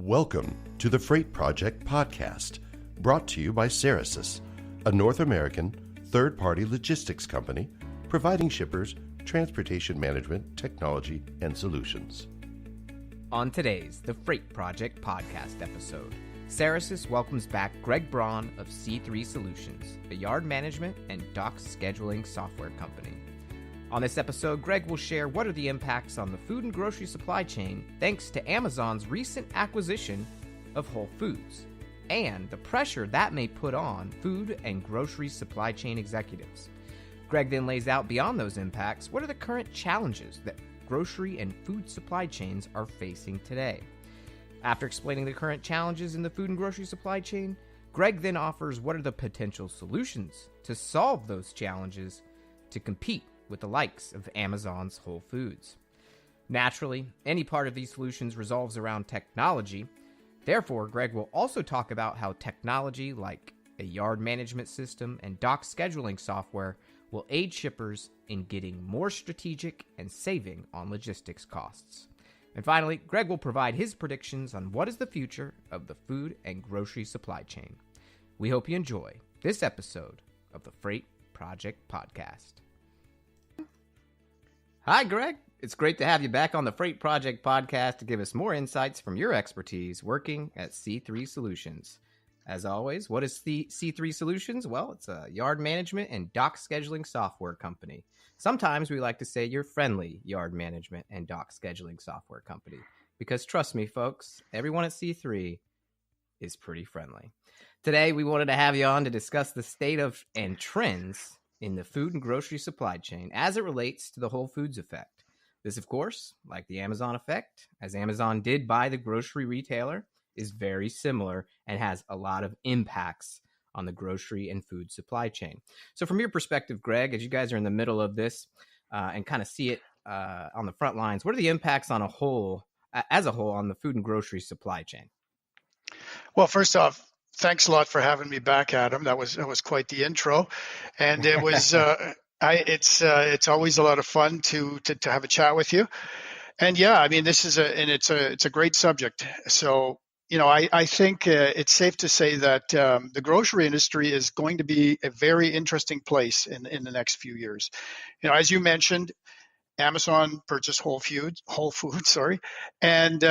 Welcome to the Freight Project podcast, brought to you by Ceresys, a North American third-party logistics company providing shippers transportation management, technology, and solutions. On today's The Freight Project podcast episode, Ceresys welcomes back Greg Braun of C3 Solutions, a yard management and dock scheduling software company. On this episode, Greg will share what are the impacts on the food and grocery supply chain thanks to Amazon's recent acquisition of Whole Foods, and the pressure that may put on food and grocery supply chain executives. Greg then lays out beyond those impacts what are the current challenges that grocery and food supply chains are facing today. After explaining the current challenges in the food and grocery supply chain, Greg then offers what are the potential solutions to solve those challenges to compete with the likes of Amazon's Whole Foods. Naturally, any part of these solutions revolves around technology. Therefore, Greg will also talk about how technology like a yard management system and dock scheduling software will aid shippers in getting more strategic and saving on logistics costs. And finally, Greg will provide his predictions on what is the future of the food and grocery supply chain. We hope you enjoy this episode of the Freight Project Podcast. Hi, Greg. It's great to have you back on the Freight Project Podcast to give us more insights from your expertise working at C3 Solutions. As always, what is the C3 Solutions? Well, it's a yard management and dock scheduling software company. Sometimes we like to say your friendly yard management and dock scheduling software company. Because trust me, folks, everyone at C3 is pretty friendly. Today, we wanted to have you on to discuss the state of and trends in the food and grocery supply chain as it relates to the Whole Foods effect. This, of course, like the Amazon effect, as Amazon did buy the grocery retailer, is very similar and has a lot of impacts on the grocery and food supply chain. So from your perspective, Greg, as you guys are in the middle of this and kind of see it on the front lines, what are the impacts on as a whole on the food and grocery supply chain? Well, first off, thanks a lot for having me back, Adam. That was quite the intro, and it was it's always a lot of fun to have a chat with you. And yeah, I mean, this is it's a great subject. So I think it's safe to say that the grocery industry is going to be a very interesting place in the next few years. As you mentioned, Amazon purchased Whole Foods, and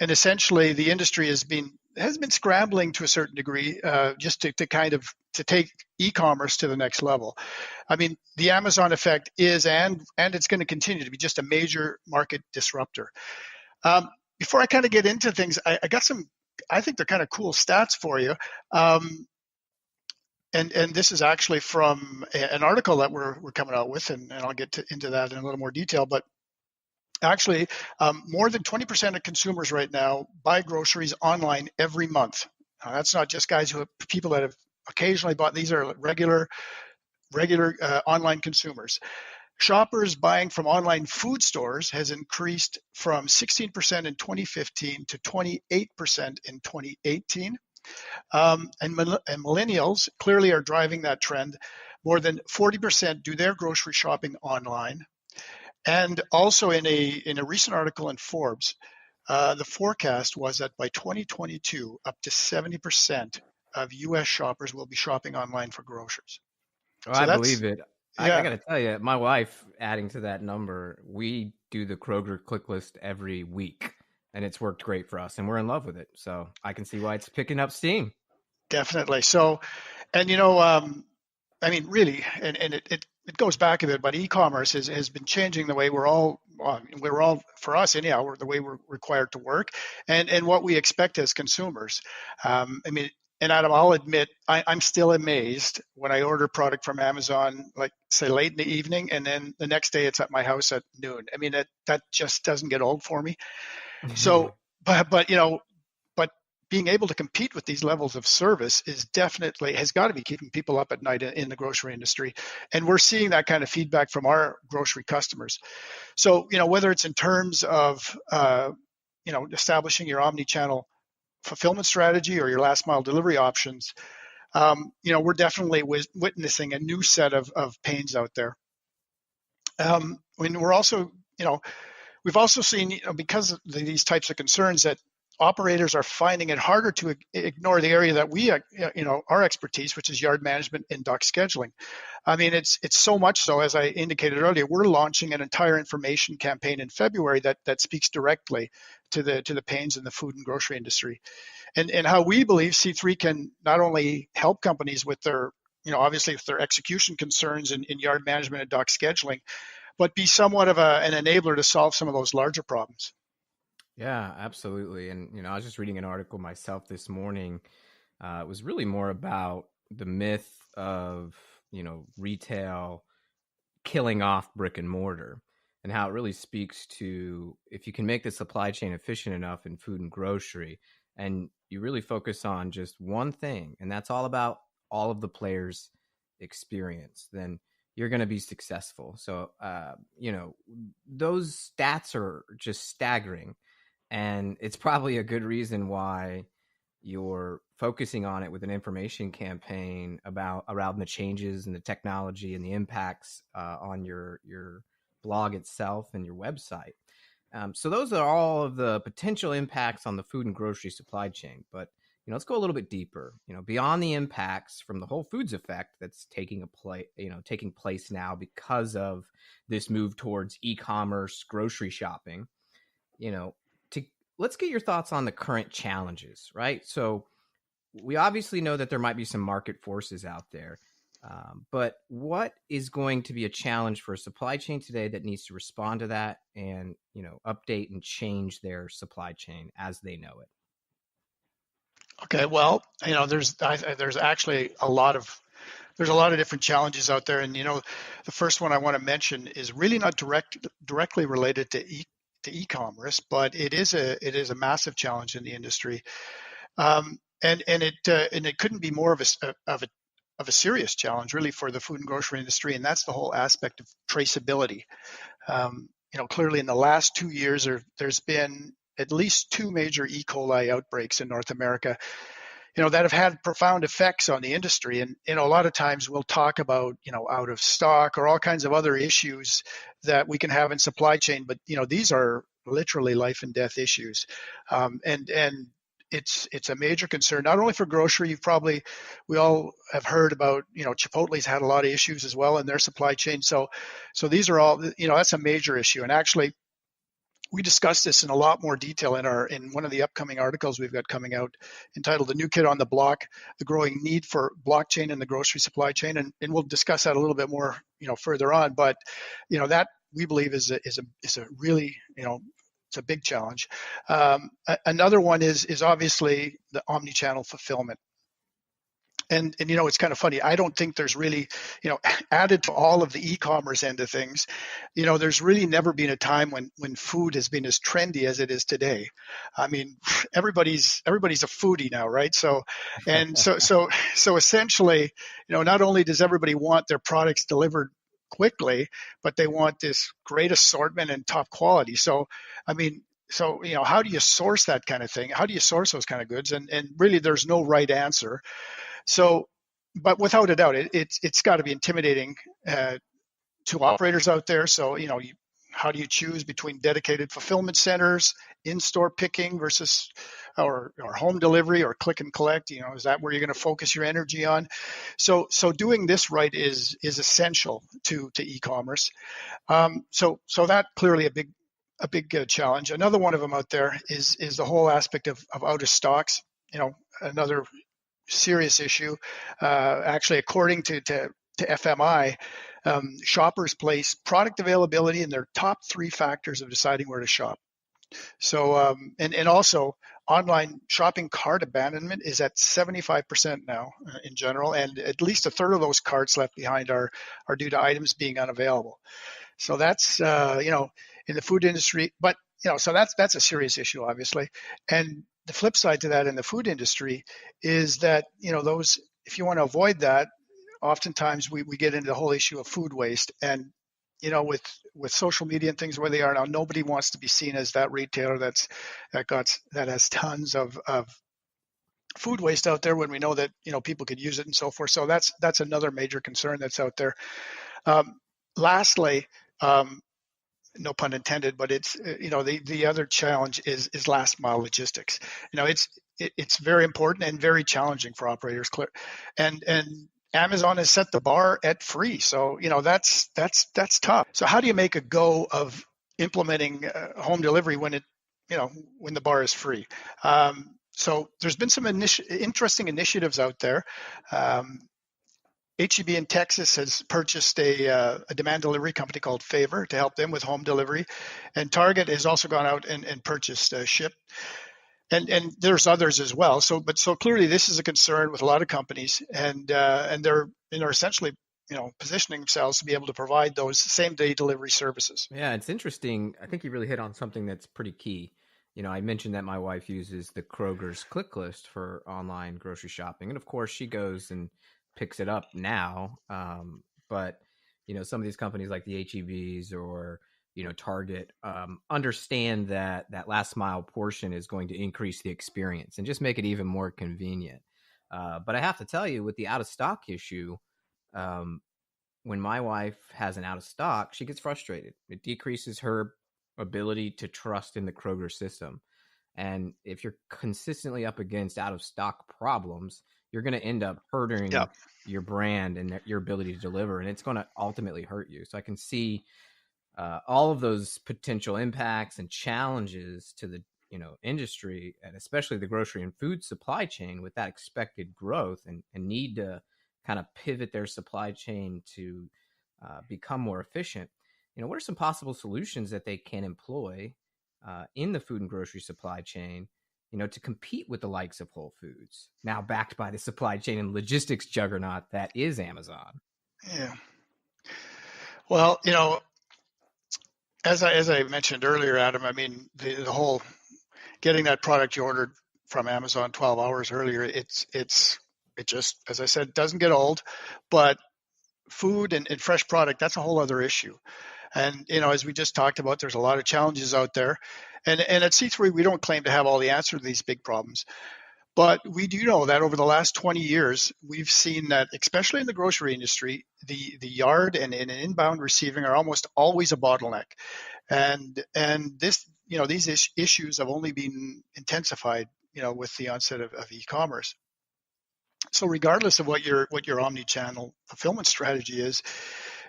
essentially the industry has been scrambling to a certain degree just to take e-commerce to the next level. I mean, the Amazon effect is and it's going to continue to be just a major market disruptor. Before I kind of get into things, I got some, I think they're kind of cool stats for you. And this is actually from an article that we're coming out with, and I'll get into that in a little more detail. But actually, more than 20% of consumers right now buy groceries online every month. That's not just people that have occasionally bought. These are regular online consumers. Shoppers buying from online food stores has increased from 16% in 2015 to 28% in 2018. And millennials clearly are driving that trend. More than 40% do their grocery shopping online. And also in a recent article in Forbes, the forecast was that by 2022, up to 70% of U.S. shoppers will be shopping online for groceries. Well, I believe it. Yeah. I got to tell you, my wife, adding to that number, we do the Kroger click list every week, and it's worked great for us, and we're in love with it. So I can see why it's picking up steam. Definitely. So, and I mean, really, and it goes back a bit, but e-commerce has been changing the way we're all, for us anyhow, the way we're required to work and what we expect as consumers. I mean, and Adam, I'll admit, I'm still amazed when I order product from Amazon, like say late in the evening, and then the next day it's at my house at noon. I mean, that just doesn't get old for me. So, but being able to compete with these levels of service has got to be keeping people up at night in the grocery industry. And we're seeing that kind of feedback from our grocery customers. So, whether it's in terms of, establishing your omni-channel fulfillment strategy or your last mile delivery options, we're definitely witnessing a new set of pains out there. We're also, we've also seen, because of these types of concerns, that operators are finding it harder to ignore the area that we, our expertise, which is yard management and dock scheduling. I mean, it's so much so, as I indicated earlier, we're launching an entire information campaign in February that speaks directly to the pains in the food and grocery industry, and how we believe C3 can not only help companies with their, obviously with their execution concerns in yard management and dock scheduling, but be somewhat of an enabler to solve some of those larger problems. Yeah, absolutely. And, I was just reading an article myself this morning. It was really more about the myth of, retail killing off brick and mortar, and how it really speaks to, if you can make the supply chain efficient enough in food and grocery, and you really focus on just one thing, and that's all about all of the players' experience, then you're going to be successful. So, those stats are just staggering. And it's probably a good reason why you're focusing on it with an information campaign around the changes and the technology and the impacts on your blog itself and your website. So those are all of the potential impacts on the food and grocery supply chain. But let's go a little bit deeper. Beyond the impacts from the Whole Foods effect that's taking place now because of this move towards e-commerce grocery shopping. Let's get your thoughts on the current challenges, right? So we obviously know that there might be some market forces out there, but what is going to be a challenge for a supply chain today that needs to respond to that and, update and change their supply chain as they know it? Okay, well, there's actually a lot of different challenges out there, and the first one I want to mention is really not directly related to e-commerce, but it is a massive challenge in the industry, and it couldn't be more of a serious challenge really for the food and grocery industry, and that's the whole aspect of traceability. Clearly in the last 2 years, there's been at least 2 major E. coli outbreaks in North America, that have had profound effects on the industry. And, a lot of times we'll talk about, out of stock or all kinds of other issues that we can have in supply chain, but, these are literally life and death issues. And it's a major concern, not only for grocery. We all have heard about, Chipotle's had a lot of issues as well in their supply chain. So these are all, that's a major issue. And actually, we discussed this in a lot more detail in one of the upcoming articles we've got coming out, entitled "The New Kid on the Block: The Growing Need for Blockchain in the Grocery Supply Chain," and we'll discuss that a little bit more, further on. But that we believe is a really, it's a big challenge. Another one is obviously the omni-channel fulfillment. And it's kind of funny. I don't think there's really, added to all of the e-commerce end of things, there's really never been a time when food has been as trendy as it is today. I mean, everybody's a foodie now, right? So essentially, not only does everybody want their products delivered quickly, but they want this great assortment and top quality. So, how do you source that kind of thing? How do you source those kind of goods? And really, there's no right answer. So, but without a doubt, it's got to be intimidating to operators out there. So, how do you choose between dedicated fulfillment centers, in-store picking versus or home delivery or click and collect? Is that where you're going to focus your energy on? So doing this right is essential to e-commerce. So that clearly a big challenge. Another one of them out there is the whole aspect of out of stocks. Another serious issue. Actually, according to FMI, shoppers place product availability in their top 3 factors of deciding where to shop. So, and also online shopping cart abandonment is at 75% now in general, and at least a third of those carts left behind are due to items being unavailable. So that's in the food industry, but so that's a serious issue, obviously. And the flip side to that in the food industry is that, those, if you want to avoid that, oftentimes we get into the whole issue of food waste. And, with social media and things where they are now, nobody wants to be seen as that retailer that has tons of food waste out there when we know that, people could use it and so forth. So that's another major concern that's out there. Lastly, no pun intended, but it's the other challenge is last mile logistics. It's very important and very challenging for operators. And Amazon has set the bar at free, so that's tough. So how do you make a go of implementing home delivery when when the bar is free? So there's been some interesting initiatives out there. HEB in Texas has purchased a demand delivery company called Favor to help them with home delivery, and Target has also gone out and purchased Ship, and there's others as well. So clearly this is a concern with a lot of companies, and they're essentially positioning themselves to be able to provide those same day delivery services. Yeah, it's interesting. I think you really hit on something that's pretty key. I mentioned that my wife uses the Kroger's Click List for online grocery shopping, and of course she goes and picks it up now. But some of these companies like the HEBs or Target understand that last mile portion is going to increase the experience and just make it even more convenient. But I have to tell you, with the out of stock issue, when my wife has an out of stock, she gets frustrated. It decreases her ability to trust in the Kroger system. And if you're consistently up against out of stock problems, you're going to end up hurting your brand and your ability to deliver, and it's going to ultimately hurt you. So I can see all of those potential impacts and challenges to the industry, and especially the grocery and food supply chain, with that expected growth and need to kind of pivot their supply chain to become more efficient. What are some possible solutions that they can employ in the food and grocery supply chain, to compete with the likes of Whole Foods, now backed by the supply chain and logistics juggernaut that is Amazon? Yeah. Well, as I mentioned earlier, Adam, I mean, the whole getting that product you ordered from Amazon 12 hours earlier, it just, as I said, doesn't get old. But food and fresh product, that's a whole other issue. And, as we just talked about, there's a lot of challenges out there. And at C3, we don't claim to have all the answer to these big problems. But we do know that over the last 20 years, we've seen that, especially in the grocery industry, the yard and inbound receiving are almost always a bottleneck. And this, these issues have only been intensified, with the onset of e-commerce. So regardless of what your omni-channel fulfillment strategy is,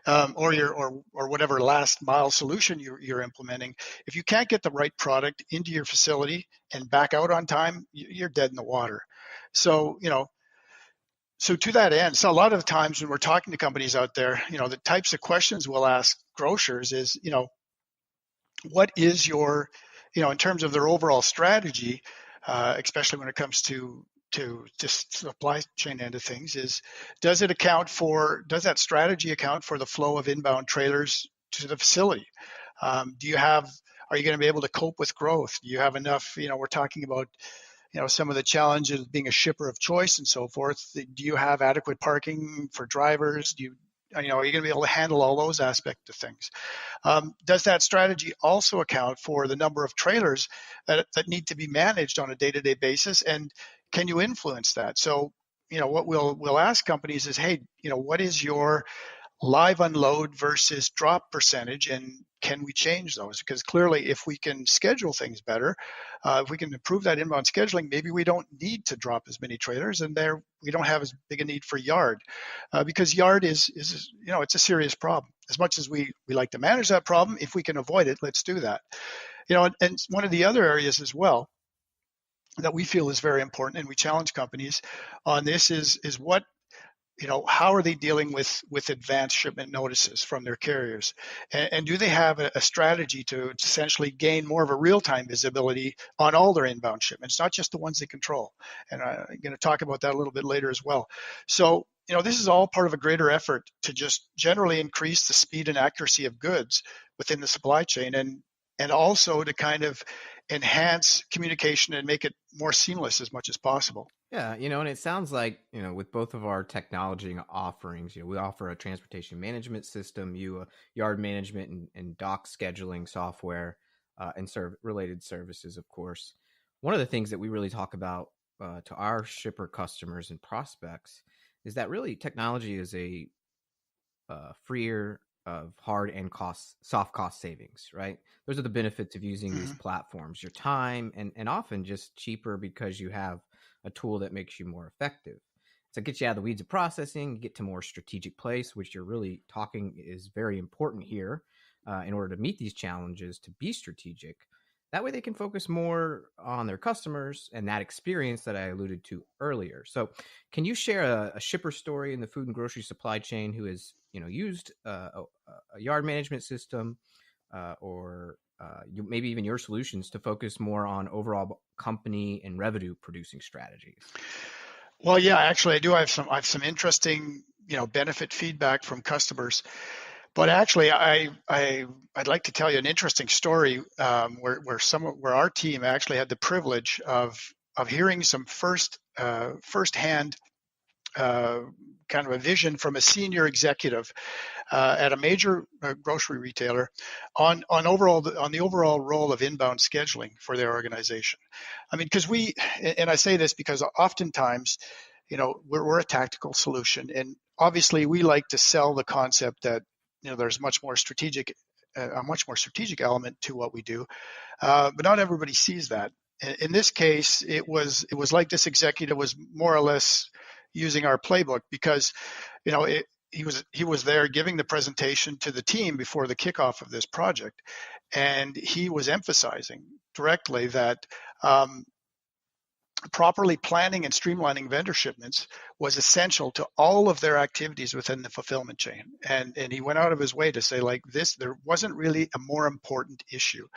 or whatever last mile solution you're implementing, if you can't get the right product into your facility and back out on time, you're dead in the water. So so to that end, so a lot of the times when we're talking to companies out there, the types of questions we'll ask grocers is, what is your, in terms of their overall strategy, especially when it comes to just supply chain end of things, is does that strategy account for the flow of inbound trailers to the facility? Are you going to be able to cope with growth? Do you have enough, we're talking about, some of the challenges of being a shipper of choice and so forth. Do you have adequate parking for drivers? Are you going to be able to handle all those aspects of things? Does that strategy also account for the number of trailers that need to be managed on a day-to-day basis? And can you influence that? So, what we'll ask companies is, hey, what is your live unload versus drop percentage, and can we change those? Because clearly, if we can schedule things better, if we can improve that inbound scheduling, maybe we don't need to drop as many trailers, and we don't have as big a need for yard, because yard is it's a serious problem. As much as we like to manage that problem, if we can avoid it, let's do that. And one of the other areas as well that we feel is very important, and we challenge companies on this, is what, how are they dealing with advanced shipment notices from their carriers? And do they have a strategy to essentially gain more of a real-time visibility on all their inbound shipments, not just the ones they control? And I'm going to talk about that a little bit later as well. So, this is all part of a greater effort to just generally increase the speed and accuracy of goods within the supply chain, and also to kind of enhance communication and make it more seamless as much as possible. Yeah, and it sounds like, with both of our technology offerings, we offer a transportation management system, a yard management and dock scheduling software, and related services, of course. One of the things that we really talk about to our shipper customers and prospects is that really technology is a freer of hard and soft cost savings, right? Those are the benefits of using these platforms, your time, and often just cheaper because you have a tool that makes you more effective. So it gets you out of the weeds of processing, get to more strategic place, which you're really talking is very important here in order to meet these challenges, to be strategic. That way they can focus more on their customers and that experience that I alluded to earlier. So can you share a shipper story in the food and grocery supply chain who has used a yard management system or maybe even your solutions to focus more on overall company and revenue producing strategies? Well, yeah, actually, I do. I have some interesting, benefit feedback from customers. But actually, I'd like to tell you an interesting story where our team actually had the privilege of hearing some firsthand kind of a vision from a senior executive at a major grocery retailer on the overall role of inbound scheduling for their organization. I mean, because and I say this because oftentimes, we're a tactical solution, and obviously we like to sell the concept that there's a much more strategic element to what we do, but not everybody sees that. In this case, it was like this executive was more or less using our playbook because, he was there giving the presentation to the team before the kickoff of this project, and he was emphasizing directly that properly planning and streamlining vendor shipments was essential to all of their activities within the fulfillment chain. And he went out of his way to say, like, there wasn't really a more important issue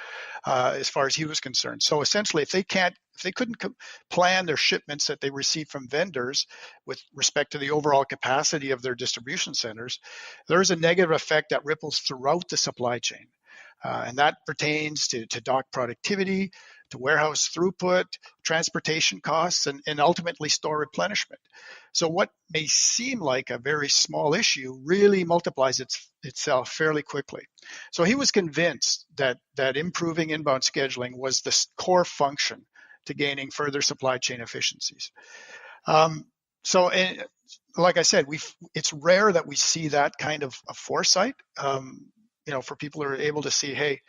as far as he was concerned. So essentially, if they couldn't plan their shipments that they received from vendors with respect to the overall capacity of their distribution centers, there's a negative effect that ripples throughout the supply chain. And that pertains to dock productivity, to warehouse throughput, transportation costs, and ultimately store replenishment. So what may seem like a very small issue really multiplies itself fairly quickly. So he was convinced that improving inbound scheduling was the core function to gaining further supply chain efficiencies. So like I said, it's rare that we see that kind of a foresight. For people who are able to see, hey,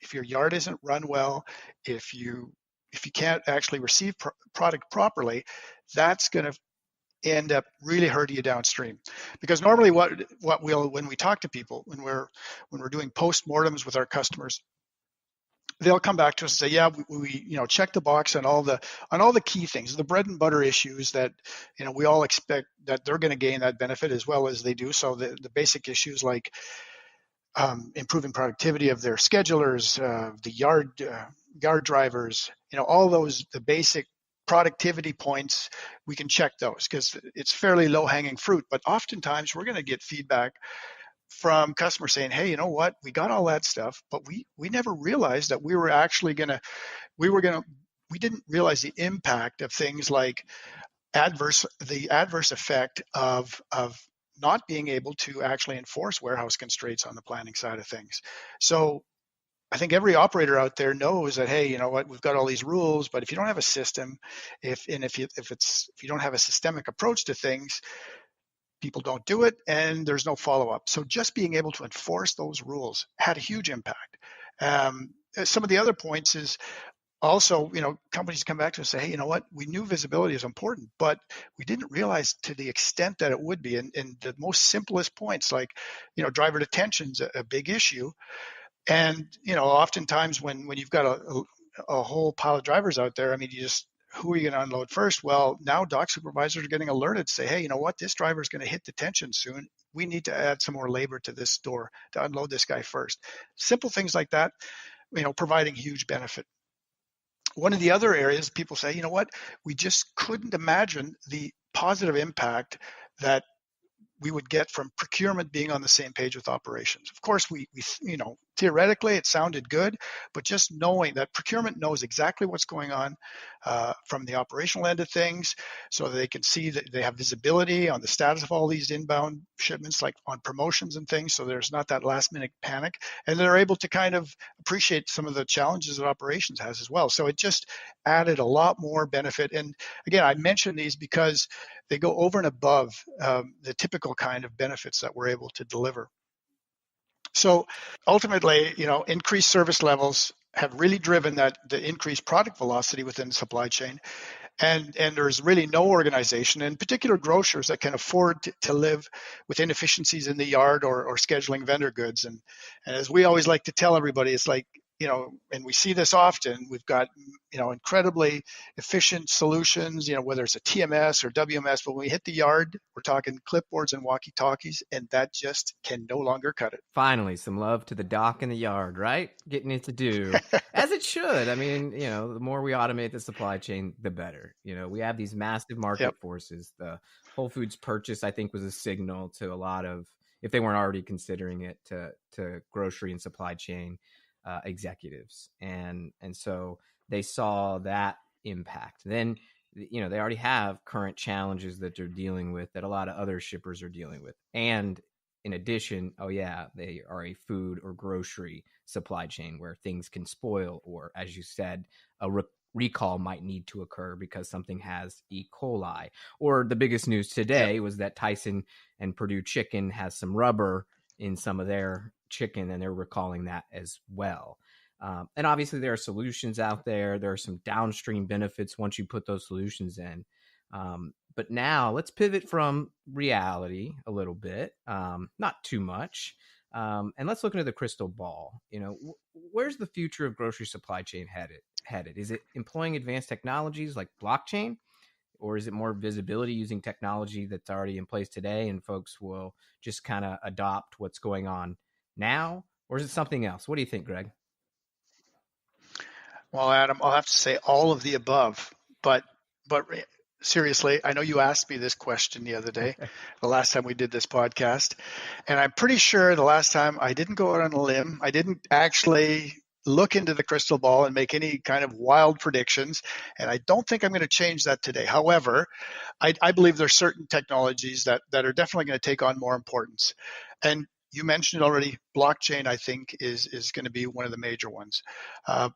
if your yard isn't run well, if you can't actually receive product properly, that's going to end up really hurting you downstream. Because normally when we talk to people, when we're doing postmortems with our customers, they'll come back to us and say, yeah, we check the box on all the key things, the bread and butter issues that we all expect that they're going to gain that benefit as well as they do. So the basic issues like improving productivity of their schedulers, the yard drivers, all those, the basic productivity points, we can check those because it's fairly low-hanging fruit. But oftentimes we're going to get feedback from customers saying, hey, you know what, we got all that stuff, but we never realized that we didn't realize the impact of things like the adverse effect of not being able to actually enforce warehouse constraints on the planning side of things. So I think every operator out there knows that, hey, you know what, we've got all these rules, but if you don't have a system, if you don't have a systemic approach to things, people don't do it and there's no follow-up. So just being able to enforce those rules had a huge impact. Some of the other points is also, companies come back to us and say, hey, you know what, we knew visibility is important, but we didn't realize to the extent that it would be. And the most simplest points like, driver detention's a big issue. And, oftentimes when you've got a whole pile of drivers out there, I mean, who are you going to unload first? Well, now dock supervisors are getting alerted to say, hey, you know what, this driver is going to hit detention soon. We need to add some more labor to this store to unload this guy first. Simple things like that, providing huge benefit. One of the other areas people say, you know what, we just couldn't imagine the positive impact that we would get from procurement being on the same page with operations. Of course, we theoretically it sounded good, but just knowing that procurement knows exactly what's going on from the operational end of things, so that they can see that they have visibility on the status of all these inbound shipments, like on promotions and things, so there's not that last minute panic, and they're able to kind of appreciate some of the challenges that operations has as well. So it just added a lot more benefit. And again, I mention these because they go over and above the typical kind of benefits that we're able to deliver. So ultimately, increased service levels have really driven the increased product velocity within the supply chain. And there's really no organization, in particular grocers, that can afford to live with inefficiencies in the yard or scheduling vendor goods. And as we always like to tell everybody, it's like, and we see this often, we've got, incredibly efficient solutions, whether it's a TMS or WMS, but when we hit the yard, we're talking clipboards and walkie-talkies, and that just can no longer cut it. Finally, some love to the dock and the yard, right? Getting it to do as it should. I mean, the more we automate the supply chain, the better. We have these massive market forces. The Whole Foods purchase, I think, was a signal to a lot of, if they weren't already considering it, to grocery and supply chain executives. And so they saw that impact. Then, they already have current challenges that they're dealing with that a lot of other shippers are dealing with. And in addition, they are a food or grocery supply chain where things can spoil, or, as you said, a recall might need to occur because something has E. coli. Or the biggest news today was that Tyson and Purdue Chicken has some rubber in some of their chicken, and they're recalling that as well. And obviously there are solutions out there. There are some downstream benefits once you put those solutions in. But now let's pivot from reality a little bit, not too much. And let's look into the crystal ball. Where's the future of grocery supply chain headed? Is it employing advanced technologies like blockchain, or is it more visibility using technology that's already in place today and folks will just kind of adopt what's going on now? Or is it something else? What do you think, Greg? Well, Adam, I'll have to say all of the above, but seriously, I know you asked me this question the other day, the last time we did this podcast, and I'm pretty sure the last time I didn't go out on a limb. I didn't actually look into the crystal ball and make any kind of wild predictions, and I don't think I'm going to change that today. However, I believe there's certain technologies that are definitely going to take on more importance. And you mentioned it already, blockchain, I think, is going to be one of the major ones.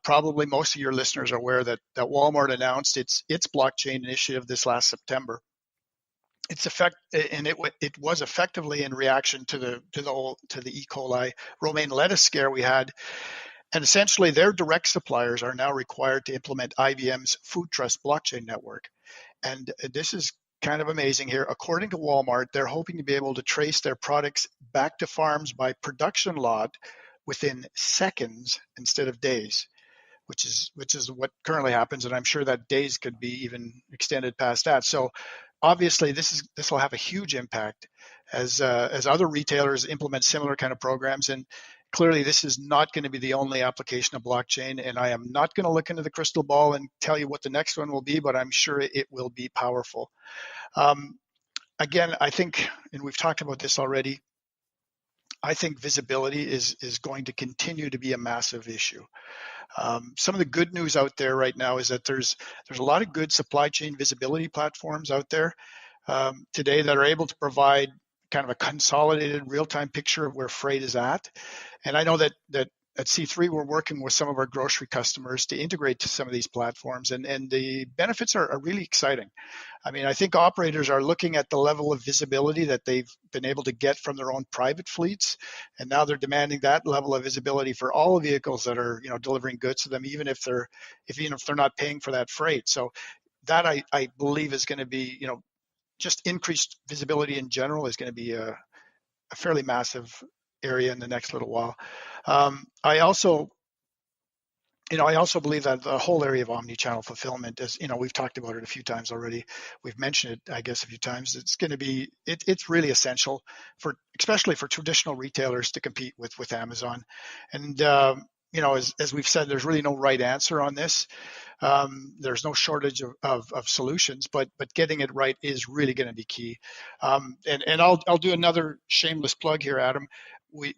Probably most of your listeners are aware that Walmart announced its blockchain initiative this last September. It was effectively in reaction to the E. coli romaine lettuce scare we had. And essentially, their direct suppliers are now required to implement IBM's Food Trust blockchain network. And this is kind of amazing here. According to Walmart, they're hoping to be able to trace their products back to farms by production lot within seconds instead of days, which is what currently happens. And I'm sure that days could be even extended past that. So obviously, this will have a huge impact as other retailers implement similar kind of programs. And clearly, this is not going to be the only application of blockchain, and I am not going to look into the crystal ball and tell you what the next one will be, but I'm sure it will be powerful. Again, I think, and we've talked about this already, I think visibility is going to continue to be a massive issue. Some of the good news out there right now is that there's a lot of good supply chain visibility platforms out there today that are able to provide kind of a consolidated real-time picture of where freight is at. And I know that at C3, we're working with some of our grocery customers to integrate to some of these platforms, and the benefits are really exciting. I mean, I think operators are looking at the level of visibility that they've been able to get from their own private fleets, and now they're demanding that level of visibility for all vehicles that are, delivering goods to them, even if they're not paying for that freight. So that I believe is going to be, just increased visibility in general is going to be a fairly massive area in the next little while. I also believe that the whole area of omni-channel fulfillment is, we've talked about it a few times already. We've mentioned it, I guess, a few times. It's going to be, it's really essential especially for traditional retailers to compete with Amazon. And, as we've said, there's really no right answer on this. There's no shortage of solutions, but getting it right is really going to be key. And I'll do another shameless plug here, Adam.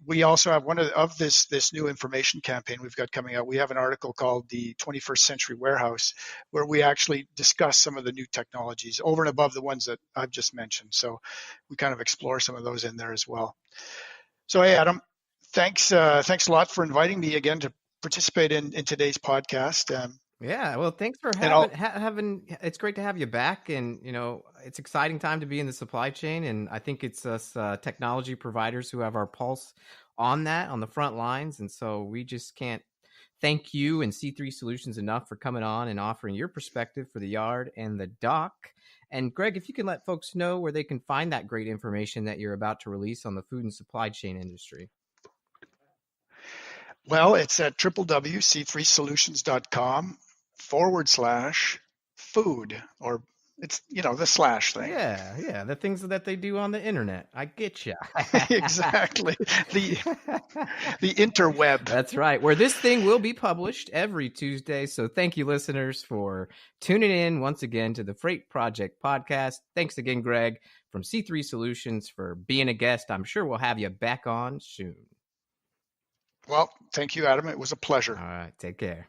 We also have one of this new information campaign we've got coming out. We have an article called The 21st Century Warehouse, where we actually discuss some of the new technologies over and above the ones that I've just mentioned. So we kind of explore some of those in there as well. So, hey, Adam, thanks a lot for inviting me again to participate in today's podcast. Yeah, well, thanks for having. It's great to have you back, and it's exciting time to be in the supply chain, and I think it's us technology providers who have our pulse on the front lines. And so we just can't thank you and C3 Solutions enough for coming on and offering your perspective for the yard and the dock. And Greg, if you can let folks know where they can find that great information that you're about to release on the food and supply chain industry. Well, it's at www.c3solutions.com/food, or it's, the slash thing. Yeah, the things that they do on the internet. I get you. Exactly. The interweb. That's right. Where this thing will be published every Tuesday. So thank you, listeners, for tuning in once again to the Freight Project podcast. Thanks again, Greg, from C3 Solutions, for being a guest. I'm sure we'll have you back on soon. Well, thank you, Adam. It was a pleasure. All right. Take care.